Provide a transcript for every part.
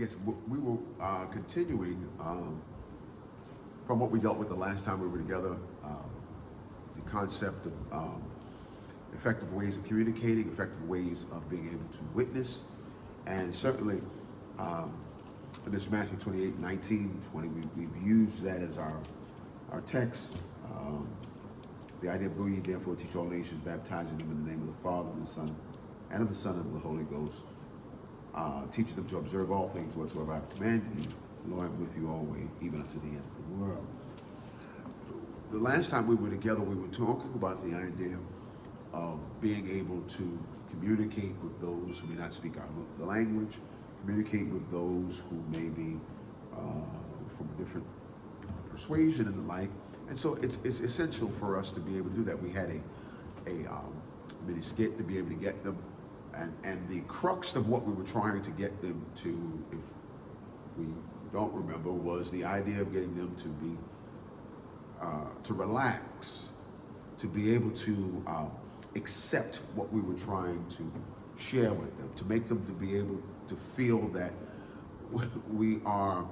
Yes, we were continuing from what we dealt with the last time we were together, the concept of effective ways of communicating, effective ways of being able to witness, and certainly um, in this Matthew 28:19-20, we've used that as our text. Um, the idea of go ye therefore teach all nations, baptizing them in the name of the Father and the Son and of the Son and of the Holy Ghost, teaching them to observe all things whatsoever I have commanded you. Lo, I'm with you always, even unto the end of the world. The last time we were together, we were talking about the idea of being able to communicate with those who may not speak the language, communicate with those who may be from a different persuasion and the like. And so it's essential for us to be able to do that. We had a mini skit to be able to get them, and the crux of what we were trying to get them to, if we don't remember, was the idea of getting them to be to relax, to be able to accept what we were trying to share with them, to make them to be able to feel that we are,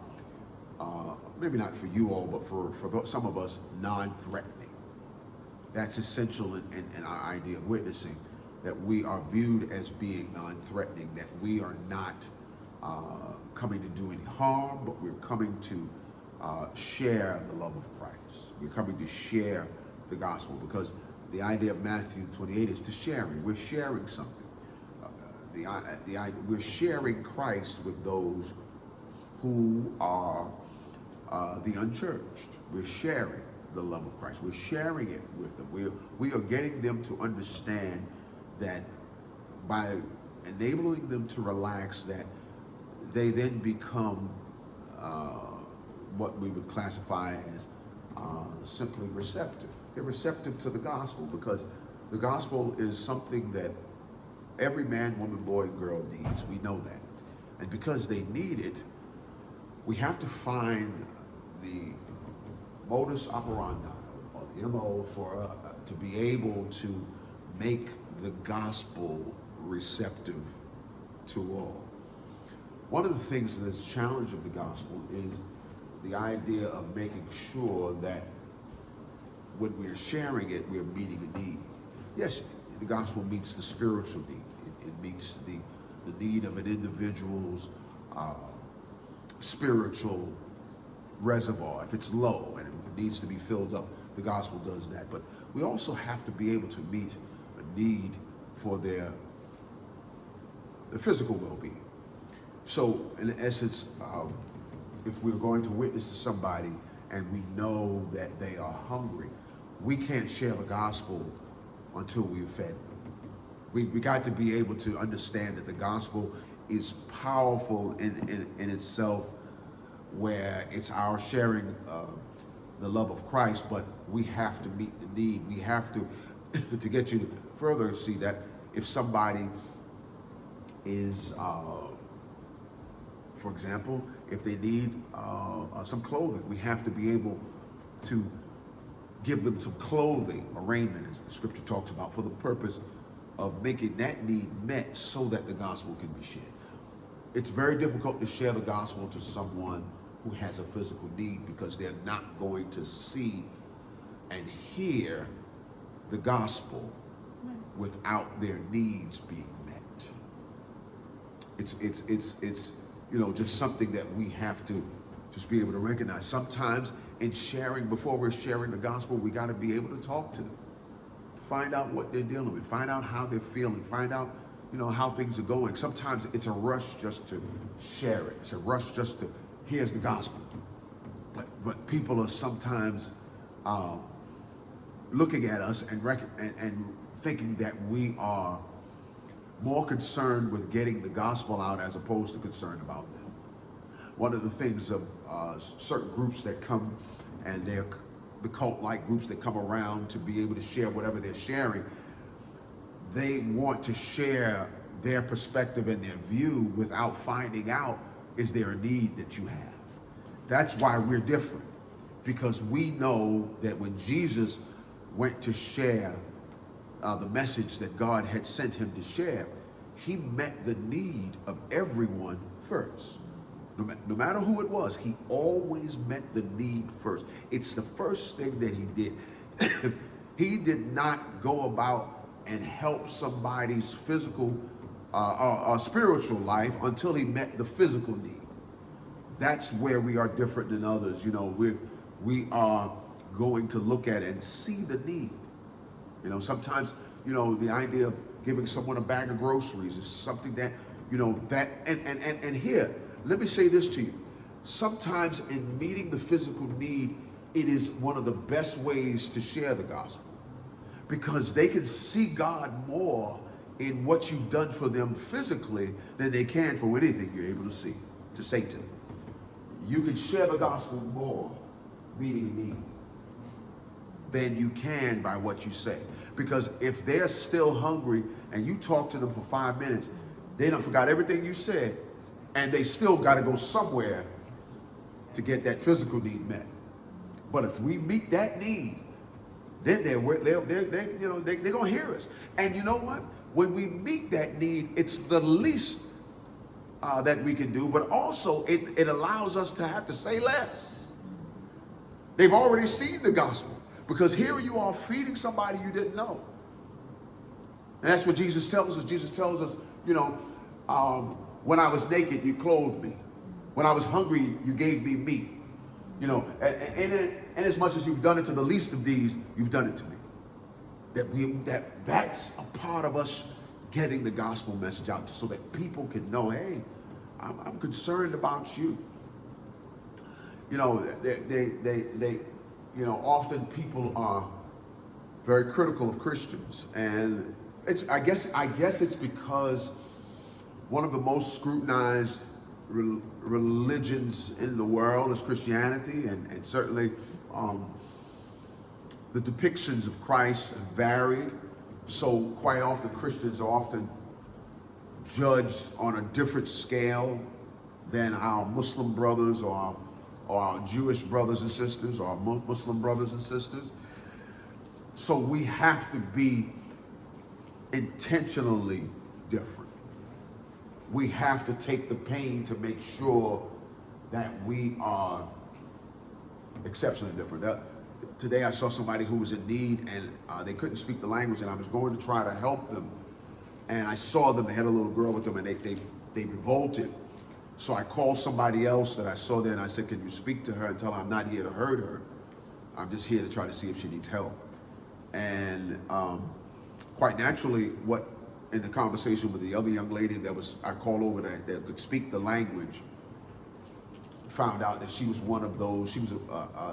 maybe not for you all, but for some of us, non-threatening. That's essential in our idea of witnessing, that we are viewed as being non-threatening, that we are not coming to do any harm, but we're coming to share the love of Christ. We're coming to share the gospel, because the idea of Matthew 28 is to sharing. We're sharing something. We're sharing Christ with those who are the unchurched. We're sharing the love of Christ. We're sharing it with them. We are getting them to understand that by enabling them to relax, that they then become what we would classify as simply receptive. They're receptive to the gospel, because the gospel is something that every man, woman, boy, and girl needs. We know that. And because they need it, we have to find the modus operandi, or the MO, for to be able to make the gospel receptive to all. One of the things that's a challenge of the gospel is the idea of making sure that when we're sharing it, we're meeting a need. Yes, the gospel meets the spiritual need. It meets the need of an individual's spiritual reservoir. If it's low and it needs to be filled up, the gospel does that. But we also have to be able to meet a need for their physical well-being. So in essence, if we're going to witness to somebody and we know that they are hungry, we can't share the gospel until we've fed them. We got to be able to understand that the gospel is powerful in itself, where it's our sharing the love of Christ, but we have to meet the need. We have to get you to further see that if somebody is, for example, if they need some clothing, we have to be able to give them some clothing, or raiment, as the scripture talks about, for the purpose of making that need met so that the gospel can be shared. It's very difficult to share the gospel to someone who has a physical need, because they're not going to see and hear the gospel without their needs being met. It's just something that we have to just be able to recognize. Sometimes in sharing, before we're sharing the gospel, we got to be able to talk to them, find out what they're dealing with, find out how they're feeling, find out how things are going. Sometimes it's a rush just to share it. It's a rush just to, here's the gospel. But people are sometimes looking at us and thinking that we are more concerned with getting the gospel out as opposed to concerned about them. One of the things of certain groups that come, and they're the cult-like groups that come around to be able to share whatever they're sharing, they want to share their perspective and their view without finding out, is there a need that you have? That's why we're different, because we know that when Jesus went to share the message that God had sent him to share, he met the need of everyone first. No matter who it was, he always met the need first. It's the first thing that he did. He did not go about and help somebody's physical or spiritual life until he met the physical need. That's where we are different than others. You know, we are going to look at and see the need. You know, sometimes, you know, the idea of giving someone a bag of groceries is something that, you know, that, and here, let me say this to you. Sometimes in meeting the physical need, it is one of the best ways to share the gospel, because they can see God more in what you've done for them physically than they can for anything you're able to say to them. You can share the gospel more meeting need than you can by what you say. Because if they're still hungry and you talk to them for 5 minutes, they done forgot everything you said, and they still got to go somewhere to get that physical need met. But if we meet that need, then they're gonna hear us. And you know what? When we meet that need, it's the least that we can do, but also it allows us to have to say less. They've already seen the gospel, because here you are feeding somebody you didn't know. And that's what Jesus tells us. Jesus tells us, you know, when I was naked, you clothed me. When I was hungry, you gave me meat. You know, and as much as you've done it to the least of these, you've done it to me. That's a part of us getting the gospel message out, so that people can know, hey, I'm concerned about you. You know, you know, often people are very critical of Christians, and I guess it's because one of the most scrutinized religions in the world is Christianity, and certainly the depictions of Christ have varied. So quite often Christians are often judged on a different scale than our Muslim brothers or our Jewish brothers and sisters, or our Muslim brothers and sisters. So we have to be intentionally different. We have to take the pain to make sure that we are exceptionally different. Today I saw somebody who was in need, and they couldn't speak the language, and I was going to try to help them. And I saw them, they had a little girl with them, and they revolted. So I called somebody else that I saw there, and I said, can you speak to her and tell her I'm not here to hurt her. I'm just here to try to see if she needs help. And quite naturally, in the conversation with the other young lady I called over that could speak the language, found out that she was one of those, she was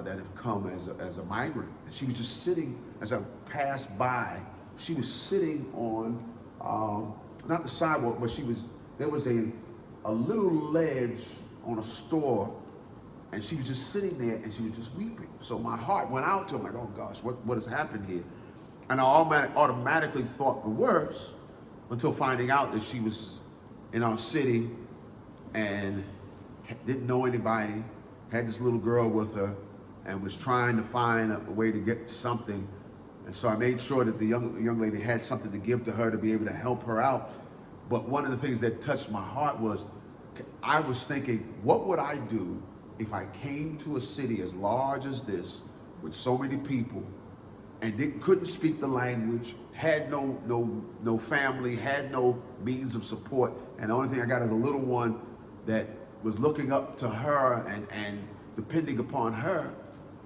that have come as a migrant. And she was just sitting, as I passed by, she was sitting on, not the sidewalk, but there was a little ledge on a store, and she was just sitting there, and she was just weeping. So my heart went out to her, like, oh gosh, what has happened here? And I automatically thought the worst, until finding out that she was in our city and didn't know anybody, had this little girl with her, and was trying to find a way to get something. And so I made sure that the young lady had something to give to her to be able to help her out. But one of the things that touched my heart was, I was thinking, what would I do if I came to a city as large as this, with so many people, and couldn't speak the language, had no family, had no means of support, and the only thing I got is a little one that was looking up to her and depending upon her,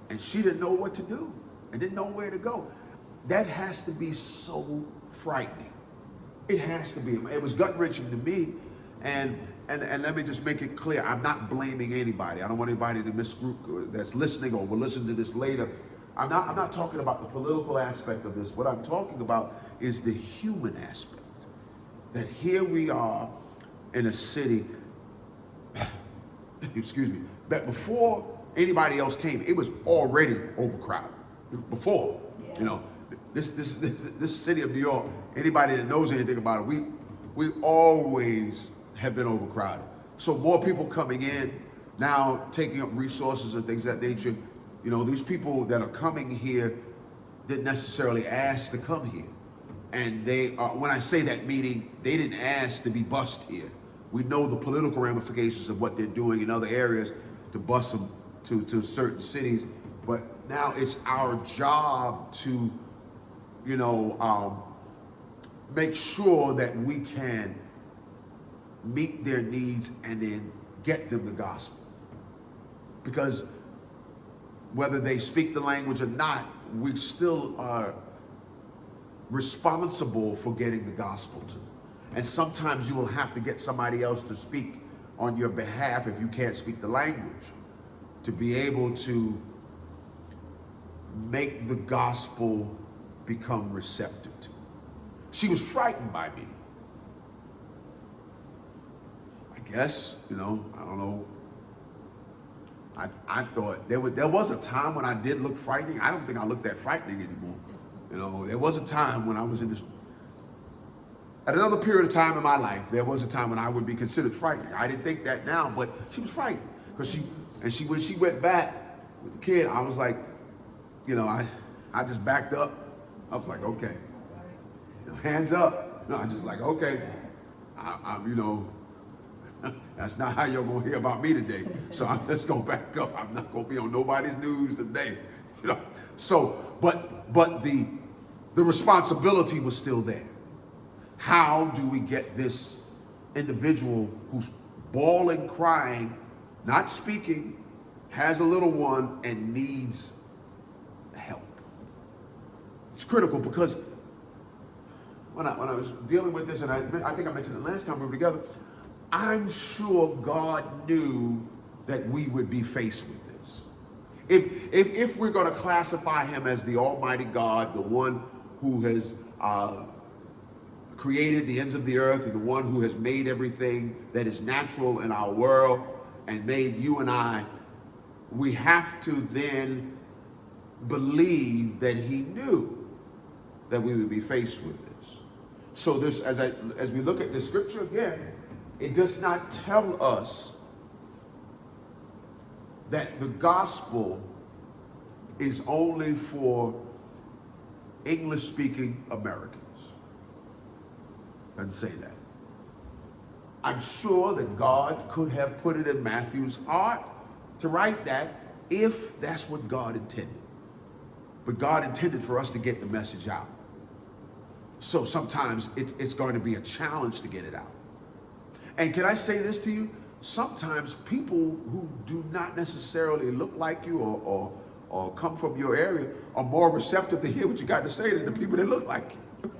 and she didn't know what to do and didn't know where to go. That has to be so frightening. It has to be. It was gut-wrenching to me, and let me just make it clear, I'm not blaming anybody. I don't want anybody to misgroup that's listening or will listen to this later. I'm not talking about the political aspect of this. What I'm talking about is the human aspect. That here we are in a city, excuse me, that before anybody else came, it was already overcrowded. Before, you know, this city of New York, anybody that knows anything about it, we always have been overcrowded. So more people coming in, now taking up resources and things of that nature. You know, these people that are coming here didn't necessarily ask to come here. And when I say that, meaning they didn't ask to be bused here. We know the political ramifications of what they're doing in other areas to bus them to certain cities. But now it's our job to, make sure that we can meet their needs and then get them the gospel. Because whether they speak the language or not, we still are responsible for getting the gospel to them. And sometimes you will have to get somebody else to speak on your behalf if you can't speak the language, to be able to make the gospel become receptive to. She was frightened by me. I guess, I don't know. I thought there was a time when I did look frightening. I don't think I look that frightening anymore. There was a time when I was in this, at another period of time in my life, there was a time when I would be considered frightening. I didn't think that now, but she was frightened. Because when she went back with the kid, I was like, I just backed up. I was like, okay, hands up. I just like, okay, I'm that's not how you're gonna hear about me today. So I'm just gonna back up. I'm not gonna be on nobody's news today. So, but the responsibility was still there. How do we get this individual who's bawling, crying, not speaking, has a little one and needs help? It's critical because when I was dealing with this, and I think I mentioned it last time we were together, I'm sure God knew that we would be faced with this. If we're going to classify him as the Almighty God, the one who has created the ends of the earth, and the one who has made everything that is natural in our world and made you and I, we have to then believe that he knew that we would be faced with this. So this, as we look at this scripture again, it does not tell us that the gospel is only for English-speaking Americans. Doesn't say that. I'm sure that God could have put it in Matthew's heart to write that if that's what God intended. But God intended for us to get the message out. So sometimes it's going to be a challenge to get it out. And can I say this to you? Sometimes people who do not necessarily look like you or come from your area are more receptive to hear what you got to say than the people that look like you.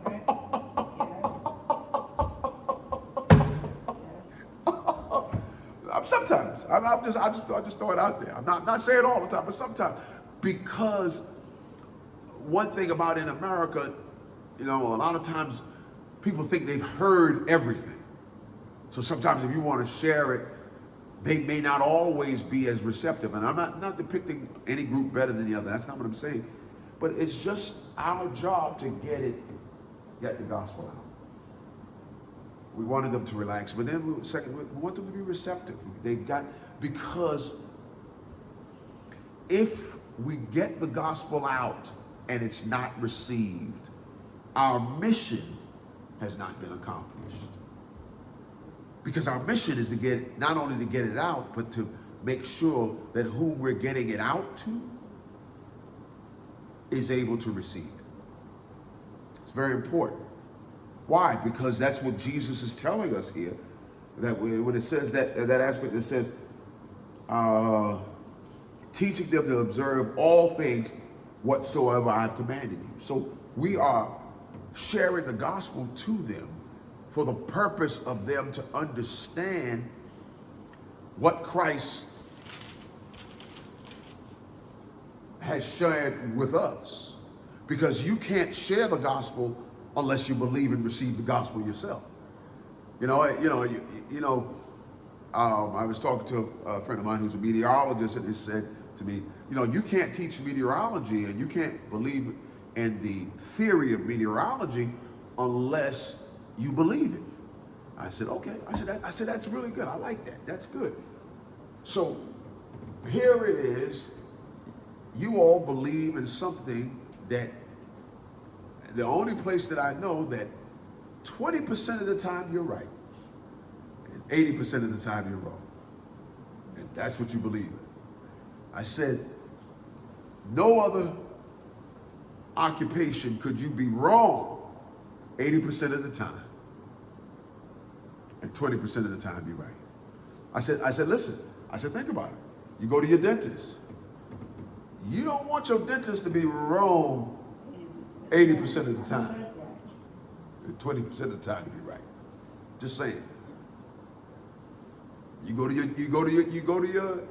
Sometimes I just throw it out there. I'm not saying all the time, but sometimes, because one thing about in America, a lot of times people think they've heard everything. So sometimes if you want to share it, they may not always be as receptive. And I'm not depicting any group better than the other. That's not what I'm saying. But it's just our job to get the gospel out. We wanted them to relax, but then we want them to be receptive. Because if we get the gospel out and it's not received, our mission has not been accomplished. Because our mission is not only to get it out, but to make sure that whom we're getting it out to is able to receive it. It's very important. Why? Because that's what Jesus is telling us here. That when it says that aspect that says, teaching them to observe all things whatsoever I've commanded you. So we are sharing the gospel to them for the purpose of them to understand what Christ has shared with us. Because you can't share the gospel unless you believe and receive the gospel yourself. I was talking to a friend of mine who's a meteorologist, and he said to me, you can't teach meteorology and you can't believe in the theory of meteorology unless you believe it. I said, okay. I said, that's really good. I like that. That's good. So here it is. You all believe in something that the only place that I know that 20% of the time you're right. and 80% of the time you're wrong. And that's what you believe in. I said, no other occupation could you be wrong 80% of the time, and 20% of the time be right. I said, listen, think about it. You go to your dentist. You don't want your dentist to be wrong 80% of the time, and 20% of the time to be right. Just saying. You go to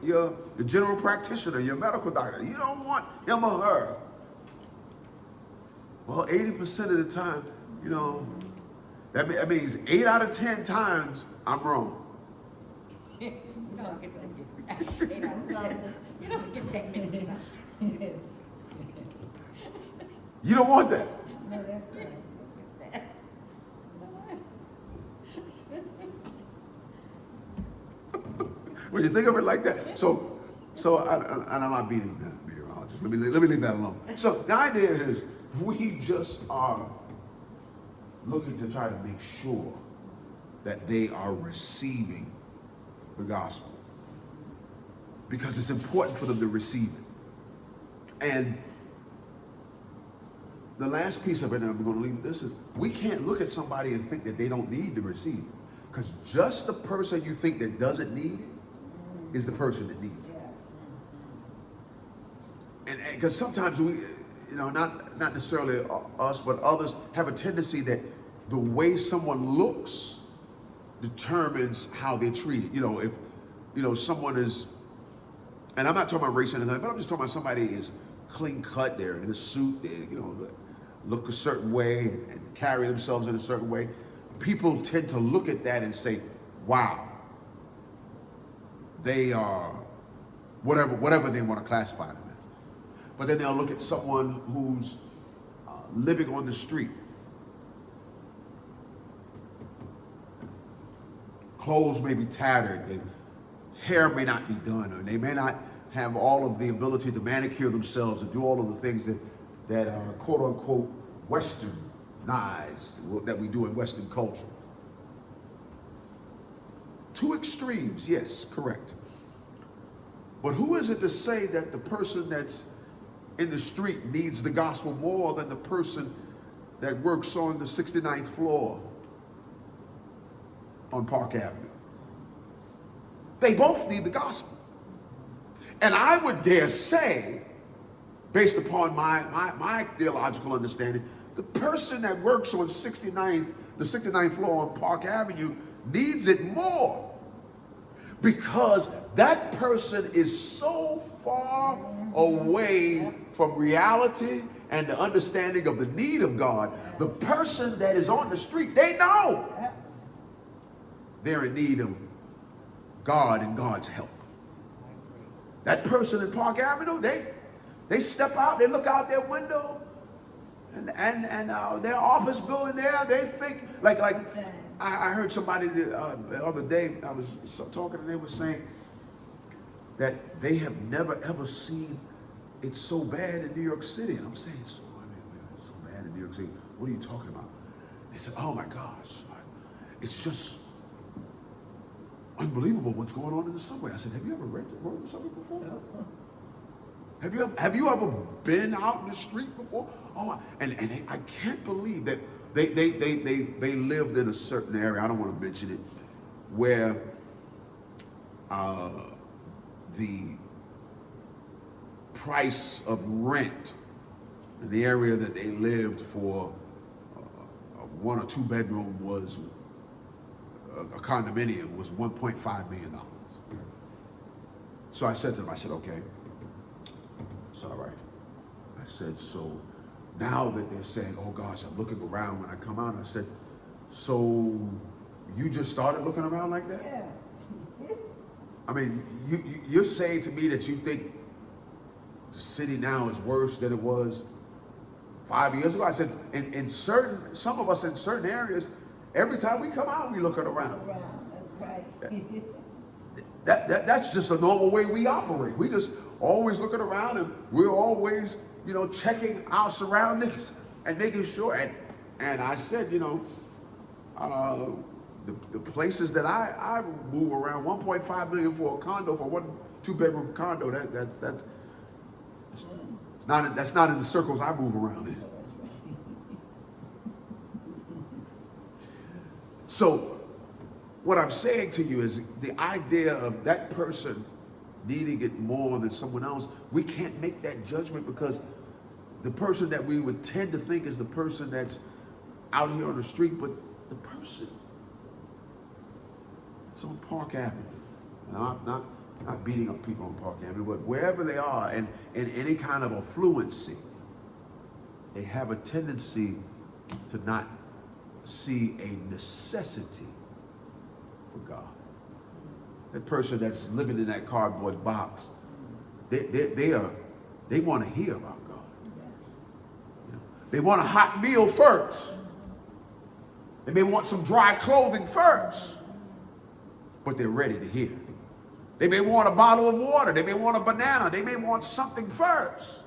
your general practitioner, your medical doctor. You don't want him or her. Well, 80% of the time, you know, that means 8 out of 10 times I'm wrong. You don't get that many times. You don't want that. No, that's right. When you think of it like that, so and I'm not beating the meteorologist. Let me leave that alone. So the idea is we just are looking to try to make sure that they are receiving the gospel, because it's important for them to receive it. And the last piece of it, and I'm going to leave this, is we can't look at somebody and think that they don't need to receive it, because just the person you think that doesn't need it is the person that needs it. And because sometimes we, you know, not necessarily us, but others have a tendency that the way someone looks determines how they're treated. You know, if, you know, someone is, and I'm not talking about race or anything, but I'm just talking about somebody is clean cut, they're in a suit, they, you know, look a certain way and carry themselves in a certain way. People tend to look at that and say, wow, they are whatever they want to classify them as. But then they'll look at someone who's living on the street. Clothes may be tattered, their hair may not be done, or they may not have all of the ability to manicure themselves and do all of the things that are quote unquote westernized, that we do in Western culture. Two extremes, yes, correct. But who is it to say that the person that's in the street needs the gospel more than the person that works on the 69th floor on Park Avenue? They both need the gospel. And I would dare say, based upon my theological understanding, the person that works on the 69th floor on Park Avenue needs it more, because that person is so far away from reality and the understanding of the need of God. The person that is on the street, they know they're in need of God and God's help. That person in Park Avenue, they step out, they look out their window, and their office building there, they think, like I heard somebody the other day, I was talking, and they were saying that they have never ever seen it so bad in New York City. And I'm saying, so, I mean, it's so bad in New York City. What are you talking about? They said, oh my gosh, it's just unbelievable what's going on in the subway. I said, have you ever rode the subway before? Have you ever been out in the street before? Oh, and I can't believe that they lived in a certain area, I don't want to mention it, where the price of rent in the area that they lived for a 1 or 2 bedroom was a condominium was $1.5 million. So I said to them, I said, okay, it's all right. I said, so now that they're saying, oh gosh, I'm looking around when I come out, I said, so you just started looking around like that? Yeah. I mean, you're saying to me that you think the city now is worse than it was 5 years ago? I said, some of us in certain areas, every time we come out, we looking around. That's right. That's just a normal way we operate. We just always looking around, and we're always, you know, checking our surroundings and making sure. And I said, you know, the places that I move around, 1.5 million for a condo, for one 2-bedroom condo. That's not in the circles I move around in. So what I'm saying to you is the idea of that person needing it more than someone else, we can't make that judgment, because the person that we would tend to think is the person that's out here on the street, but the person that's on Park Avenue, and I'm not beating up people on Park Avenue, but wherever they are and in any kind of affluency, they have a tendency to not see a necessity for God. That person that's living in that cardboard box, they want to hear about God. You know, they want a hot meal first. They may want some dry clothing first, but they're ready to hear. They may want a bottle of water. They may want a banana. They may want something first.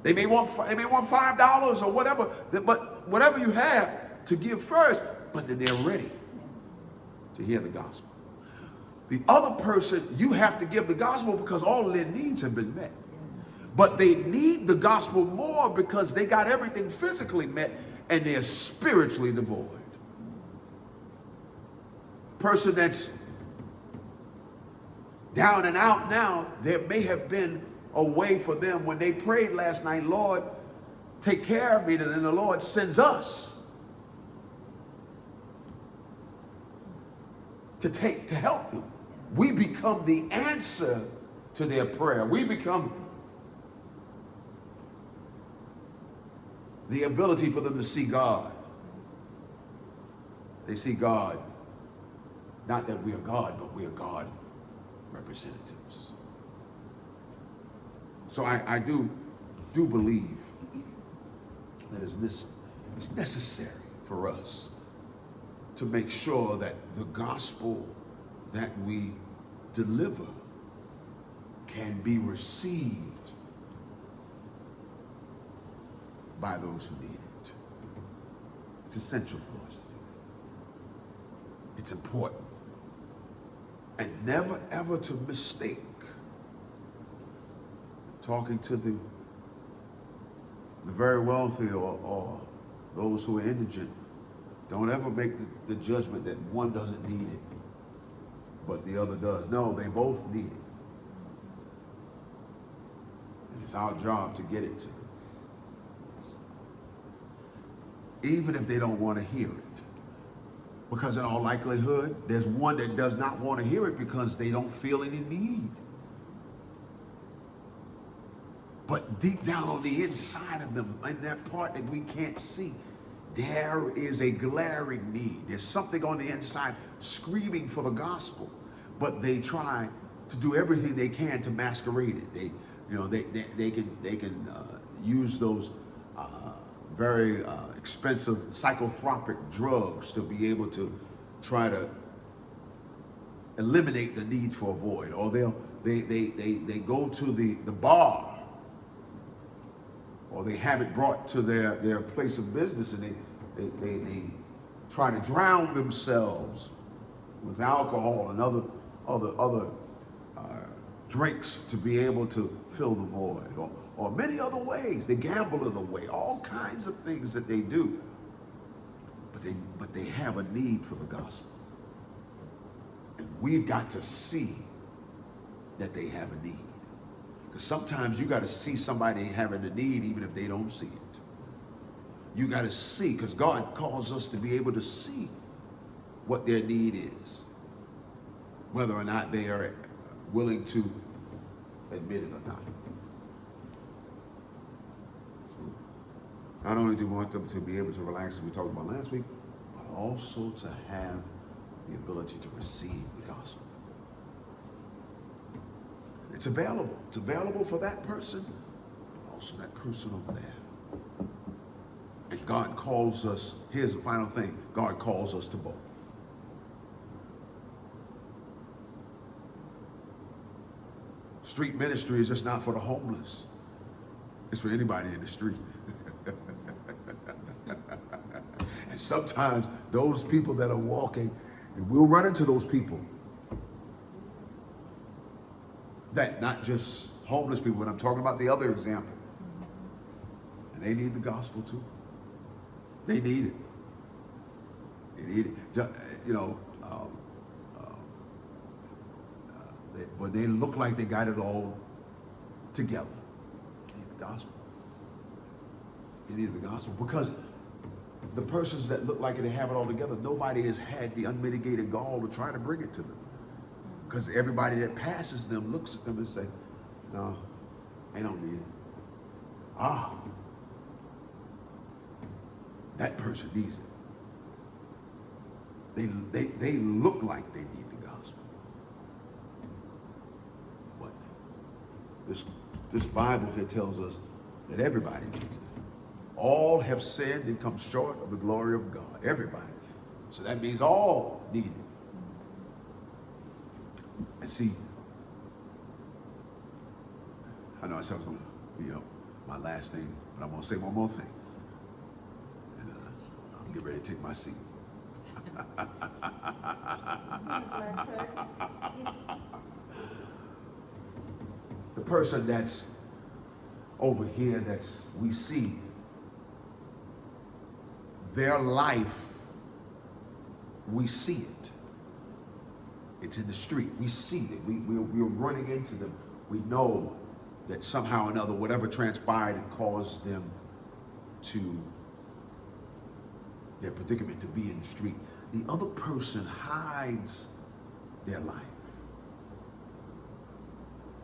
They may want $5 or whatever, but whatever you have to give first, but then they're ready to hear the gospel. The other person, you have to give the gospel because all of their needs have been met. But they need the gospel more because they got everything physically met and they're spiritually devoid. Person that's down and out now, there may have been a way for them when they prayed last night, Lord, take care of me, and then the Lord sends us to help them. We become the answer to their prayer. We become the ability for them to see God. They see God, not that we are God, but we are God representatives. So I do believe that it's necessary for us to make sure that the gospel that we deliver can be received by those who need it. It's essential for us to do that. It's important. And never ever to mistake talking to the very wealthy or those who are indigent. Don't ever make the judgment that one doesn't need it, but the other does. No, they both need it. And it's our job to get it to them. Even if they don't want to hear it. Because in all likelihood, there's one that does not want to hear it because they don't feel any need. But deep down on the inside of them, in that part that we can't see, there is a glaring need. There's something on the inside screaming for the gospel, but they try to do everything they can to masquerade it. They can use those very expensive psychotropic drugs to be able to try to eliminate the need for a void. Or they go to the bar, or they have it brought to their place of business, and they try to drown themselves with alcohol and other drinks to be able to fill the void, or many other ways. They gamble in the way, all kinds of things that they do. But they have a need for the gospel. And we've got to see that they have a need. Because sometimes you got to see somebody having a need even if they don't see it. You got to see, because God calls us to be able to see what their need is, whether or not they are willing to admit it or not. So not only do we want them to be able to relax, as we talked about last week, but also to have the ability to receive the gospel. It's available. It's available for that person, but also that person over there. And God calls us, here's the final thing, God calls us to both. Street ministry is just not for the homeless. It's for anybody in the street. And sometimes those people that are walking, and we'll run into those people, that not just homeless people, but I'm talking about the other example. And they need the gospel too. They need it. They need it. You know, but they look like they got it all together. They need the gospel. They need the gospel because the persons that look like they have it all together, nobody has had the unmitigated gall to try to bring it to them. Because everybody that passes them looks at them and say, no, they don't need it. Ah, that person needs it. They look like they need the gospel. But this Bible here tells us that everybody needs it. All have sinned and come short of the glory of God. Everybody. So that means all need it. And see, I know I said I was going to be my last thing, but I'm going to say one more thing. And I'm getting ready to take my seat. The person that's over here that's we see, their life, we see it. It's in the street. We see it. We're running into them. We know that somehow or another, whatever transpired, it caused them to their predicament to be in the street. The other person hides their life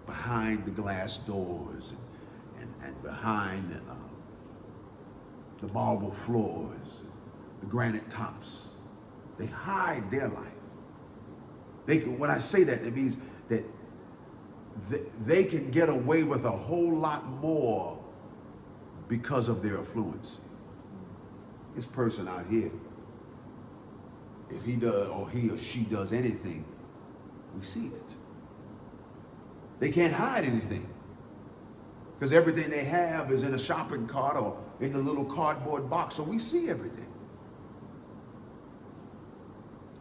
behind the glass doors and behind the marble floors, the granite tops. They hide their life. When I say that, it means that they can get away with a whole lot more because of their affluence. This person out here, if he does or he or she does anything, we see it. They can't hide anything because everything they have is in a shopping cart or in a little cardboard box, so we see everything.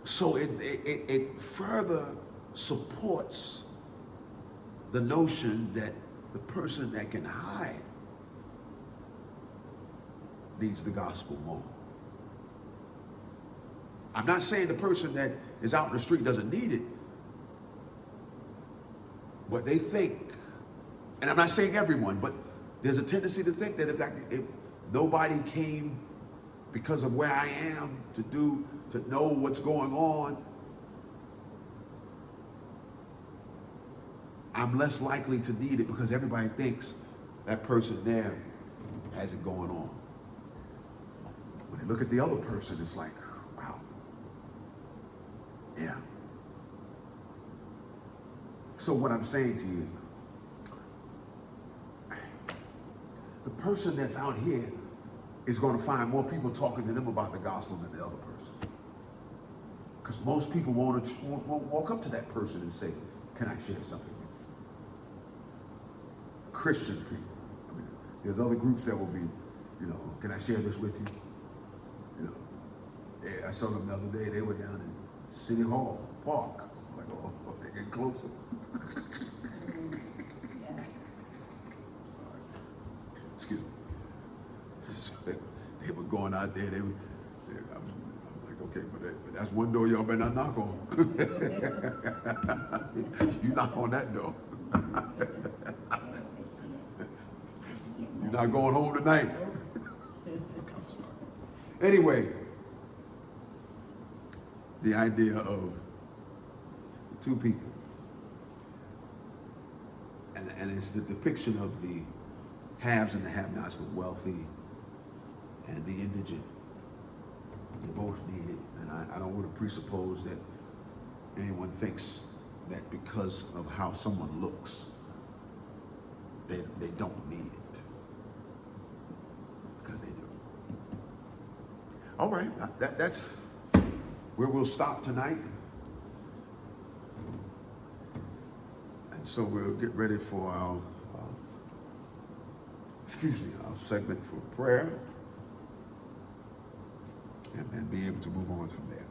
So it further supports the notion that the person that can hide needs the gospel more. I'm not saying the person that is out in the street doesn't need it, but they think, and I'm not saying everyone, but there's a tendency to think that if nobody came because of where I am to know what's going on, I'm less likely to need it because everybody thinks that person there has it going on. When they look at the other person, it's like, wow, yeah. So what I'm saying to you is, the person that's out here is going to find more people talking to them about the gospel than the other person. Because most people won't walk up to that person and say, can I share something with you? Christian people. I mean, there's other groups that will be, can I share this with you? I saw them the other day, they were down in City Hall Park. I'm like, oh, they're getting closer. Sorry. Excuse me. They were going out there, I'm like, okay, but that's one door y'all better not knock on. You knock on that door. You're not going home tonight. I'm sorry. Anyway, the idea of the two people, and it's the depiction of the haves and the have-nots, the wealthy and the indigent. They both need it, and I don't want to presuppose that anyone thinks that because of how someone looks, they don't need it, because they do. All right, that's where we'll stop tonight. And so we'll get ready for our segment for prayer. and be able to move on from there.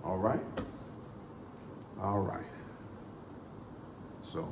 All right? All right. So